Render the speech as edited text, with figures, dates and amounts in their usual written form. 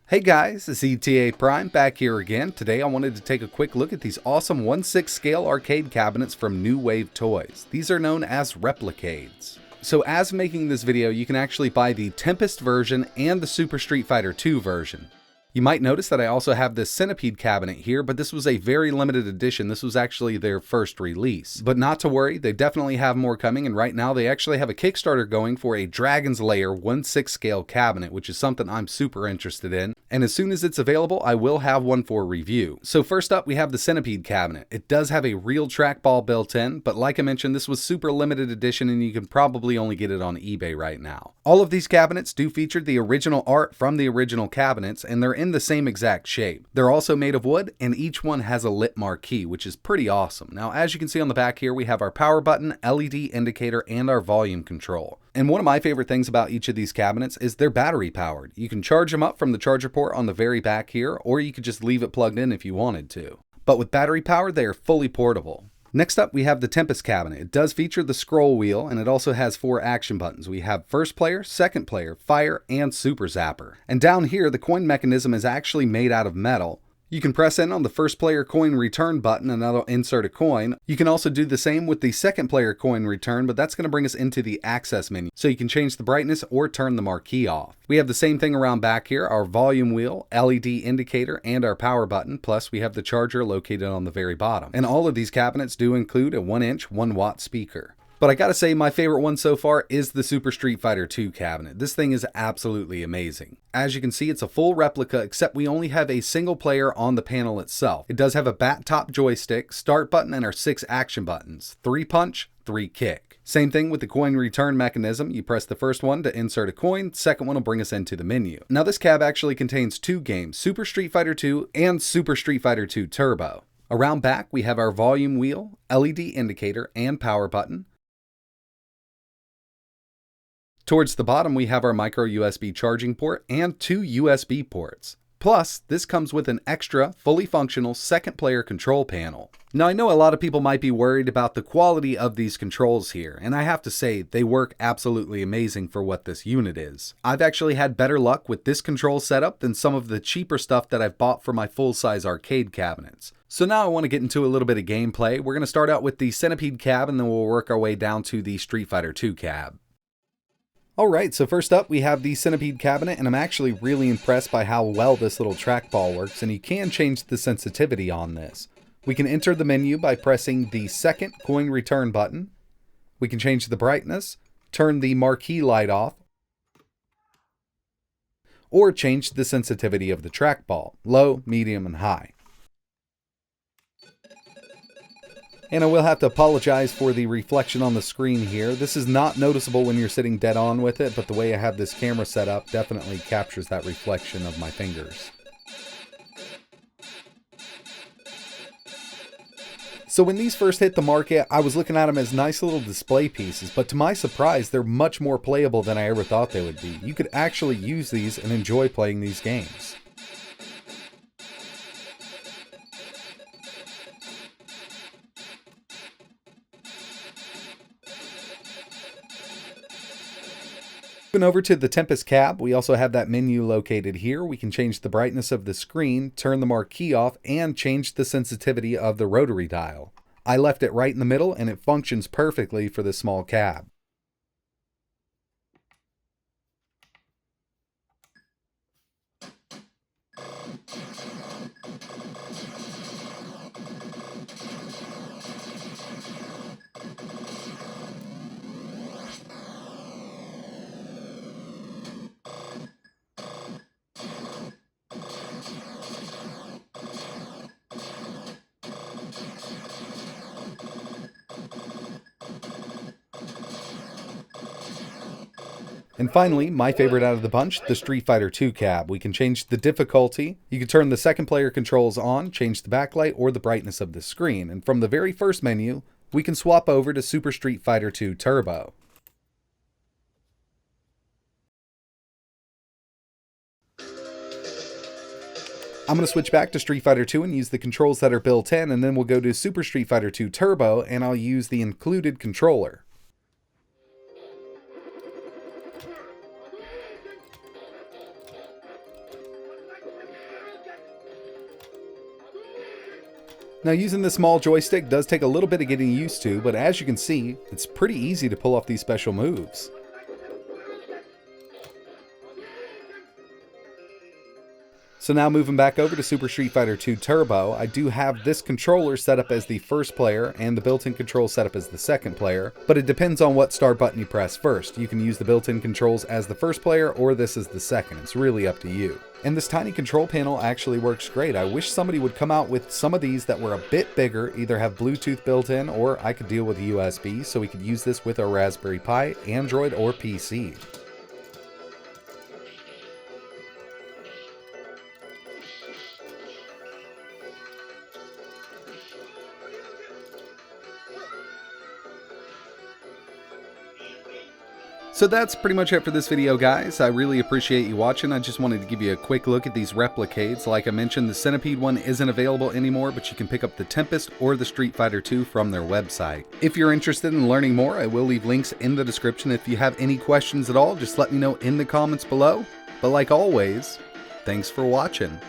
Hey guys, it's ETA Prime back here again. Today I wanted to take a quick look at these awesome 1/6 scale arcade cabinets from New Wave Toys. These are known as Relicades. So as making this video, you can actually buy the Tempest version and the Super Street Fighter 2 version. You might notice that I also have this Centipede cabinet here, but this was a very limited edition. This was actually their first release. But not to worry, they definitely have more coming, and right now they actually have a Kickstarter going for a Dragon's Lair 1/6 scale cabinet, which is something I'm super interested in. And as soon as it's available, I will have one for review. So first up, we have the Centipede cabinet. It does have a real trackball built in, but like I mentioned, this was super limited edition and you can probably only get it on eBay right now. All of these cabinets do feature the original art from the original cabinets, and they're in the same exact shape. They're also made of wood, and each one has a lit marquee, which is pretty awesome. Now, as you can see on the back here, we have our power button, LED indicator, and our volume control. And one of my favorite things about each of these cabinets is they're battery powered. You can charge them up from the charger port on the very back here, or you could just leave it plugged in if you wanted to. But with battery power, they are fully portable. Next up, we have the Tempest cabinet. It does feature the scroll wheel, and it also has 4 action buttons. We have first player, second player, fire, and super zapper. And down here, the coin mechanism is actually made out of metal. You can press in on the first player coin return button and that'll insert a coin. You can also do the same with the second player coin return, but that's going to bring us into the access menu. So you can change the brightness or turn the marquee off. We have the same thing around back here, our volume wheel, LED indicator, and our power button. Plus we have the charger located on the very bottom. And all of these cabinets do include a 1-inch, 1-watt speaker. But I gotta say, my favorite one so far is the Super Street Fighter 2 cabinet. This thing is absolutely amazing. As you can see, it's a full replica, except we only have a single player on the panel itself. It does have a bat top joystick, start button, and our 6 action buttons. 3 punch, 3 kick. Same thing with the coin return mechanism. You press the first one to insert a coin, second one will bring us into the menu. Now this cab actually contains 2 games, Super Street Fighter 2 and Super Street Fighter 2 Turbo. Around back, we have our volume wheel, LED indicator, and power button. Towards the bottom, we have our micro USB charging port and 2 USB ports. Plus, this comes with an extra, fully functional second player control panel. Now, I know a lot of people might be worried about the quality of these controls here, and I have to say, they work absolutely amazing for what this unit is. I've actually had better luck with this control setup than some of the cheaper stuff that I've bought for my full-size arcade cabinets. So now I want to get into a little bit of gameplay. We're going to start out with the Centipede cab, and then we'll work our way down to the Street Fighter 2 cab. Alright, so first up we have the Centipede cabinet, and I'm actually really impressed by how well this little trackball works, and you can change the sensitivity on this. We can enter the menu by pressing the second coin return button. We can change the brightness, turn the marquee light off, or change the sensitivity of the trackball, low, medium, and high. And I will have to apologize for the reflection on the screen here. This is not noticeable when you're sitting dead on with it, but the way I have this camera set up definitely captures that reflection of my fingers. So when these first hit the market, I was looking at them as nice little display pieces, but to my surprise, they're much more playable than I ever thought they would be. You could actually use these and enjoy playing these games. Moving over to the Tempest cab, we also have that menu located here. We can change the brightness of the screen, turn the marquee off, and change the sensitivity of the rotary dial. I left it right in the middle and it functions perfectly for this small cab. And finally, my favorite out of the bunch, the Street Fighter 2 cab. We can change the difficulty. You can turn the second player controls on, change the backlight or the brightness of the screen. And from the very first menu, we can swap over to Super Street Fighter 2 Turbo. I'm going to switch back to Street Fighter 2 and use the controls that are built in, and then we'll go to Super Street Fighter 2 Turbo and I'll use the included controller. Now using the small joystick does take a little bit of getting used to, but as you can see, it's pretty easy to pull off these special moves. So now moving back over to Super Street Fighter 2 Turbo, I do have this controller set up as the first player and the built-in controls set up as the second player, but it depends on what start button you press first. You can use the built-in controls as the first player or this as the second. It's really up to you. And this tiny control panel actually works great. I wish somebody would come out with some of these that were a bit bigger, either have Bluetooth built in or I could deal with USB so we could use this with our Raspberry Pi, Android, or PC. So that's pretty much it for this video, guys. I really appreciate you watching. I just wanted to give you a quick look at these Relicades. Like I mentioned, the Centipede one isn't available anymore, but you can pick up the Tempest or the Street Fighter 2 from their website. If you're interested in learning more, I will leave links in the description. If you have any questions at all, just let me know in the comments below. But like always, thanks for watching.